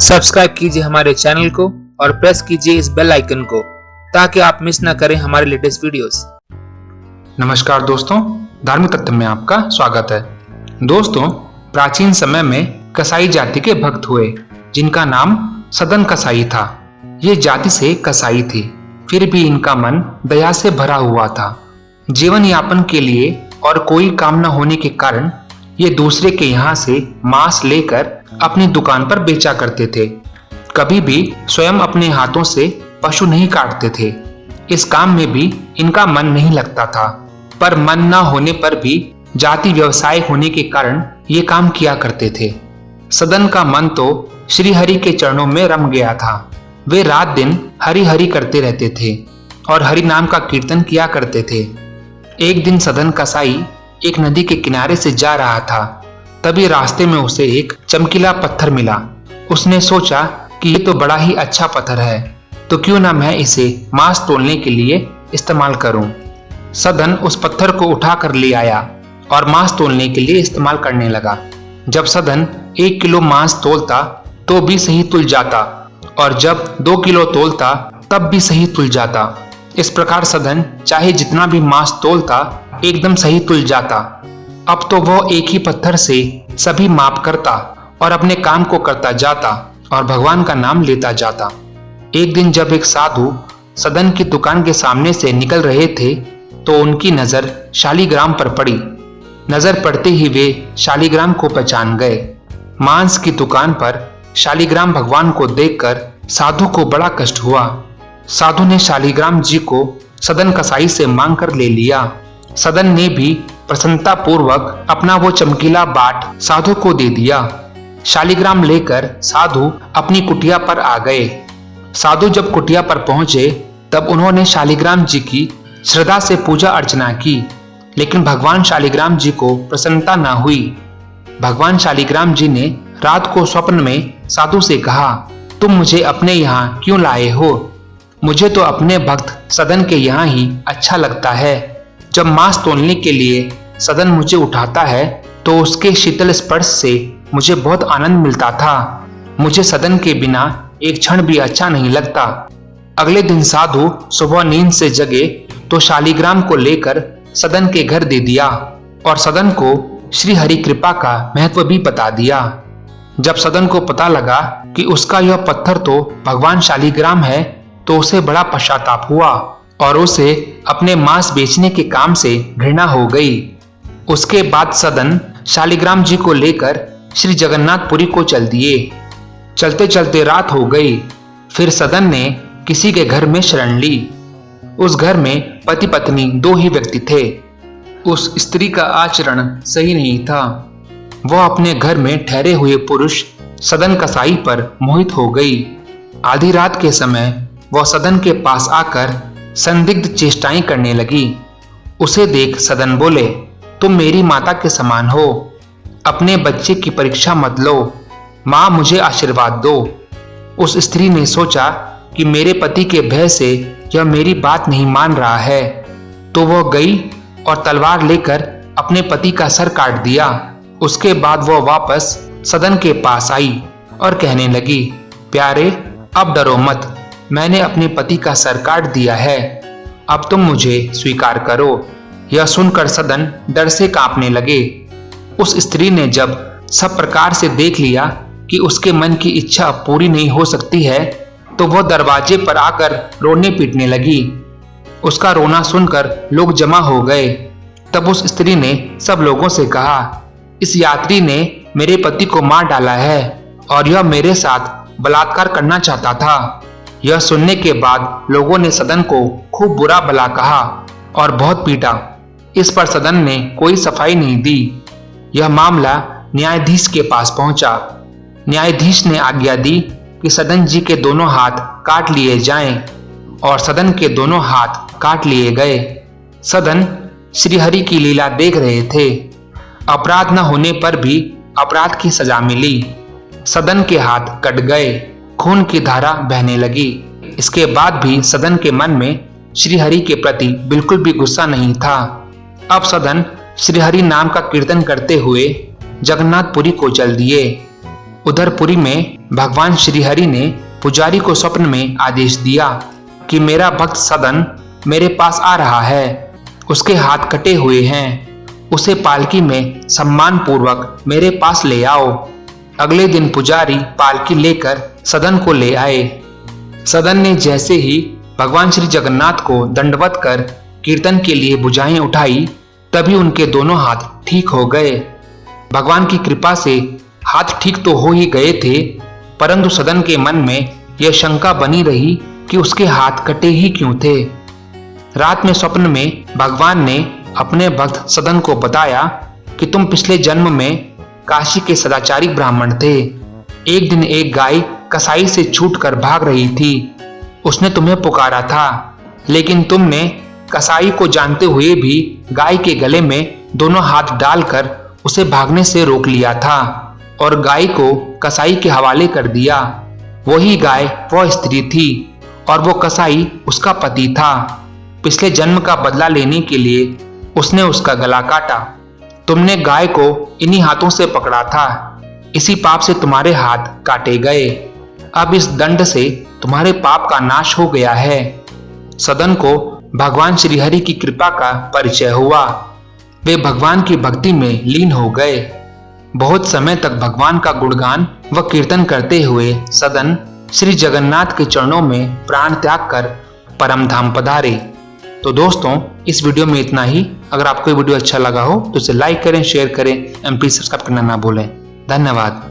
Subscribe कीजिए हमारे channel को और प्रेस कीजिए इस बेल आइकन को ताकि आप मिस न करें हमारे लेटेस्ट वीडियोस। नमस्कार दोस्तों, धार्मिक तत्व में आपका स्वागत है। दोस्तों, प्राचीन समय में कसाई जाति के भक्त हुए जिनका नाम सदन कसाई था। ये जाति से कसाई थी, फिर भी इनका मन दया से भरा हुआ था। जीवन यापन के लिए और कोई काम न होने के कारण ये दूसरे के यहाँ से मांस लेकर अपनी दुकान पर बेचा करते थे। कभी भी स्वयं अपने हाथों से पशु नहीं काटते थे। इस काम में भी इनका मन नहीं लगता था, पर मन न होने पर भी जाति व्यवसाय होने के कारण ये काम किया करते थे। सदन का मन तो श्री हरि के चरणों में रम गया था। वे रात दिन हरि हरि करते रहते थे और हरि नाम का कीर्तन किया करते थे। एक दिन सदन कसाई एक नदी के किनारे से जा रहा था, तभी रास्ते में उसे एक चमकीला पत्थर मिला। उसने सोचा कि ये तो बड़ा ही अच्छा पत्थर है, तो क्यों ना मैं इसे मांस तोलने के लिए इस्तेमाल करूं। सदन उस पत्थर को उठा कर ले आया और मांस तोलने के लिए इस्तेमाल करने लगा। जब सदन 1 किलो मांस तोलता तो भी सही तुल जाता, और जब 2 किलो तोलता तब भी सही तुल जाता। इस प्रकार सदन चाहे जितना भी मांस तोलता एकदम सही तुल जाता। अब तो वह एक ही पत्थर से सभी माप करता और अपने काम को करता जाता और भगवान का नाम लेता जाता। एक दिन जब एक साधु सदन की दुकान के सामने से निकल रहे थे तो उनकी नजर शालिग्राम पर पड़ी। नजर पड़ते ही वे शालिग्राम को पहचान गए। मांस की दुकान पर शालिग्राम भगवान को देखकर साधु को बड़ा कष्ट हुआ। साधु ने शालिग्राम जी को सदन कसाई से मांग कर ले लिया। सदन ने भी प्रसन्नता पूर्वक अपना वो चमकीला बाट साधु को दे दिया। शालिग्राम लेकर साधु अपनी कुटिया पर आ गए। साधु जब कुटिया पर पहुंचे तब उन्होंने शालिग्राम जी की श्रद्धा से पूजा अर्चना की, लेकिन भगवान शालिग्राम जी को प्रसन्नता न हुई। भगवान शालिग्राम जी ने रात को स्वप्न में साधु से कहा, तुम मुझे अपने यहाँ क्यों लाए हो? मुझे तो अपने भक्त सदन के यहाँ ही अच्छा लगता है। जब मांस तोलने के लिए सदन मुझे उठाता है तो उसके शीतल स्पर्श से मुझे बहुत आनंद मिलता था। मुझे सदन के बिना एक क्षण भी अच्छा नहीं लगता। अगले दिन साधु सुबह नींद से जगे तो शालिग्राम को लेकर सदन के घर दे दिया और सदन को श्री हरि कृपा का महत्व भी बता दिया। जब सदन को पता लगा कि उसका यह पत्थर तो भगवान शालिग्राम है तो उसे बड़ा पश्चाताप हुआ और उसे अपने मांस बेचने के काम से घृणा हो गई। उसके बाद सदन शालिग्राम जी को लेकर श्री जगन्नाथपुरी को चल दिए। चलते चलते रात हो गई। फिर सदन ने किसी के घर में शरण ली। उस घर में पति पत्नी 2 ही व्यक्ति थे। उस स्त्री का आचरण सही नहीं था। वह अपने घर में ठहरे हुए पुरुष सदन कसाई पर मोहित हो गई। आधी रात के समय वह सदन के पास आकर संदिग्ध चेष्टाएं करने लगी। उसे देख सदन बोले, तुम मेरी माता के समान हो। अपने बच्चे की परीक्षा मत लो। माँ, मुझे आशीर्वाद दो। उस स्त्री ने सोचा कि मेरे पति के भय से यह मेरी बात नहीं मान रहा है, तो वह गई और तलवार लेकर अपने पति का सर काट दिया। उसके बाद वह वापस सदन के पास आई और कहने लगी, प्यारे, अब डरो मत। मैंने अपने पति का सर काट दिया है, अब तुम मुझे स्वीकार करो। यह सुनकर सदन डर से कांपने लगे। उस स्त्री ने जब सब प्रकार से देख लिया कि उसके मन की इच्छा पूरी नहीं हो सकती है तो वह दरवाजे पर आकर रोने पीटने लगी। उसका रोना सुनकर लोग जमा हो गए। तब उस स्त्री ने सब लोगों से कहा, इस यात्री ने मेरे पति को मार डाला है और यह मेरे साथ बलात्कार करना चाहता था। यह सुनने के बाद लोगों ने सदन को खूब बुरा भला कहा और बहुत पीटा। इस पर सदन ने कोई सफाई नहीं दी। यह मामला न्यायाधीश के पास पहुंचा। न्यायाधीश ने आज्ञा दी कि सदन जी के दोनों हाथ काट लिए जाएं और सदन के दोनों हाथ काट लिए गए। सदन श्री हरि की लीला देख रहे थे। अपराध न होने पर भी अपराध की सजा मिली। सदन के हाथ कट गए, खून की धारा बहने लगी। इसके बाद भी सदन के मन में श्री हरि के प्रति बिल्कुल भी गुस्सा नहीं था। अब सदन श्री हरि नाम का कीर्तन करते हुए जगन्नाथपुरी को चल दिए। उधर पुरी में भगवान श्रीहरि ने पुजारी को स्वप्न में आदेश दिया कि मेरा भक्त सदन मेरे पास आ रहा है, उसके हाथ कटे हुए हैं, उसे पालकी में सम्मान पूर्वक मेरे पास ले आओ। अगले दिन पुजारी पालकी लेकर सदन को ले आए। सदन ने जैसे ही भगवान श्री जगन्नाथ को दंडवत कर कीर्तन के लिए भुजाएं उठाई, तभी उनके दोनों हाथ ठीक हो गए। भगवान की कृपा से हाथ ठीक तो हो ही गए थे, परंतु सदन के मन में यह शंका बनी रही कि उसके हाथ कटे ही क्यों थे। रात में स्वप्न में भगवान ने अपने भक्त सदन को बताया कि तुम पिछले जन्म में काशी के सदाचारी ब्राह्मण थे। एक दिन एक गाय कसाई से छूटकर भाग रही थी। उसने तुम्हें पुकारा था, लेकिन तुमने कसाई को जानते हुए भी गाय के गले में दोनों हाथ डालकर उसे भागने से रोक लिया था और गाय को कसाई के हवाले कर दिया। वही गाय वह स्त्री थी और वो कसाई उसका पति था। पिछले जन्म का बदला लेने के लिए उसने उसका गला काटा। तुमने गाय को इन्हीं हाथों से पकड़ा था, इसी पाप से तुम्हारे हाथ काटे गए। अब इस दंड से तुम्हारे पाप का नाश हो गया है। सदन को भगवान श्रीहरि की कृपा का परिचय हुआ। वे भगवान की भक्ति में लीन हो गए। बहुत समय तक भगवान का गुणगान व कीर्तन करते हुए सदन श्री जगन्नाथ के चरणों में प्राण त्याग कर परम धाम पधारे। तो दोस्तों, इस वीडियो में इतना ही। अगर आपको ये वीडियो अच्छा लगा हो तो इसे लाइक करें, शेयर करें एंड प्लीज सब्सक्राइब करना ना भूलें। धन्यवाद।